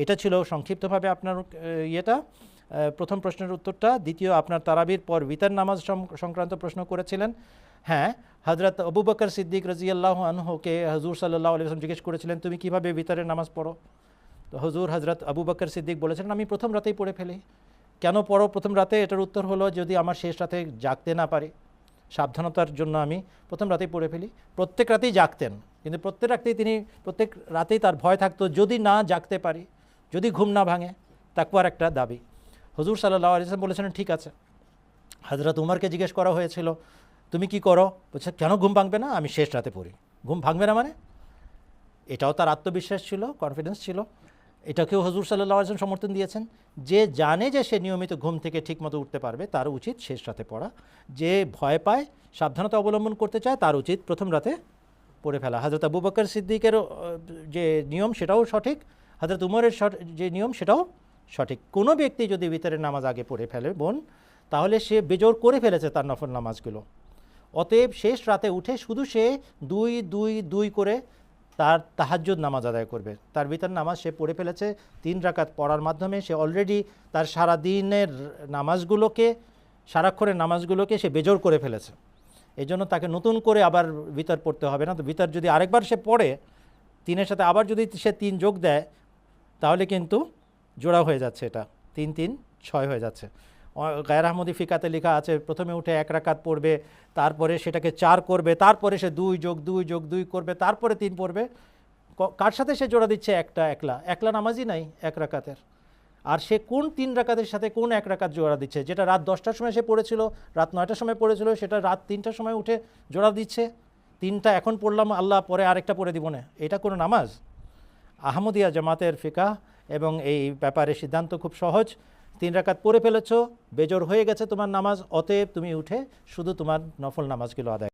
এটা ছিল সংক্ষিপ্তভাবে আপনার ইয়েটা প্রথম প্রশ্নের উত্তরটা। দ্বিতীয়, আপনার তারাবির পর বিতর নামাজ সংক্রান্ত প্রশ্ন করেছিলেন। হ্যাঁ, হযরত আবু বকর সিদ্দিক রাদিয়াল্লাহু আনহুকে হুজুর সাল্লাল্লাহু আলাইহি ওয়াসাল্লাম জিজ্ঞেস করেছিলেন, তুমি কিভাবে বিতরের নামাজ পড়ো? তো হুজুর হযরত আবু বকর সিদ্দিক বলেছিলেন, আমি প্রথম রাতেই পড়ে ফেলি। কেন পড়ো প্রথম রাতে? এটার উত্তর হলো, যদি আমার শেষ রাতে জাগতে না পারি, সাবধানতার জন্য আমি প্রথম রাতেই পড়ে ফেলি। প্রত্যেক রাতেই জাগতেন, কিন্তু প্রত্যেক রাতেই তার ভয় থাকতো, যদি না জাগতে পারি, যদি ঘুম না ভাঙে। তাকওয়ার একটা দাবি। হুজুর সাল্লাল্লাহু আলাইহি ওয়াসাল্লাম বলেছিলেন, ঠিক আছে। হযরত উমরকে জিজ্ঞেস করা হয়েছিল, তুমি কি করো? বলছে, কেন ঘুম ভাঙবে না? আমি শেষ রাতে পড়ি। ঘুম ভাঙবে না মানে? এটাও তার আত্মবিশ্বাস ছিল, কনফিডেন্স ছিল। এটাকেও হুজুর সাল্লাল্লাহু আলাইহি ওয়াসাল্লাম সমর্থন দিয়েছেন। যে জানে যে সে নিয়মিত ঘুম থেকে ঠিকমতো উঠতে পারবে, তার উচিত শেষ রাতে পড়া। যে ভয় পায়, সাবধানতা অবলম্বন করতে চায়, তার উচিত প্রথম রাতে পড়ে ফেলা। হযরত আবু বকর সিদ্দিকেরও যে নিয়ম সেটাও সঠিক, হযরত উমরের যে নিয়ম সেটাও সঠিক। কোনো ব্যক্তি যদি ভিতরের নামাজ আগে পড়ে ফেলে বোন, তাহলে সে বেজোর করে ফেলেছে তার নফল নামাজগুলো। অতএব শেষ রাতে উঠে শুধু সে 2-2-2 করে তার তাহাজ্জুদ নামাজ আদায় করবে। তার ভিতর নামাজ সে পড়ে ফেলেছে 3 রাকাত পড়ার মাধ্যমে। সে অলরেডি তার সারা দিনের নামাজগুলোকে, সারাক্ষণের নামাজগুলোকে সে বেজোর করে ফেলেছে। এই জন্য তাকে নতুন করে আবার ভিতর পড়তে হবে না। তো ভিতর যদি আরেকবার সে পড়ে, 3-এর সাথে আবার যদি সে 3 যোগ দেয়, তাহলে কিন্তু জোড়া হয়ে যাচ্ছে, এটা 3-3-6 হয়ে যাচ্ছে। গায়ের আহমদি ফিকাতে লেখা আছে, প্রথমে উঠে 1 রাকাত পড়বে, তারপরে সেটাকে 4 করবে, তারপরে সে 2+2+2 করবে, তারপরে 3 পড়বে। কার সাথে সে জোড়া দিচ্ছে? একলা নামাজই নাই 1 রাকাতের। আর সে কোন 3 রাকাতের সাথে কোন 1 রাকাত জোড়া দিচ্ছে? যেটা রাত 10টার সময় সে পড়েছিল, রাত 9টার সময় পড়েছিল, সেটা রাত 3টার সময় উঠে জোড়া দিচ্ছে। 3টা এখন পড়লাম, আল্লাহ পরে আরেকটা পড়ে দিব না, এটা কোনো নামাজ? আহমদিয়া জামাতের ফিকাহ এবং এই ব্যাপারে সিদ্ধান্ত খুব সহজ। 3 রাকাত পড়ে ফেলেছো, বেজোর হয়ে গেছে তোমার নামাজ, অতএব তুমি উঠে শুধু তোমার নফল নামাজগুলো আদায়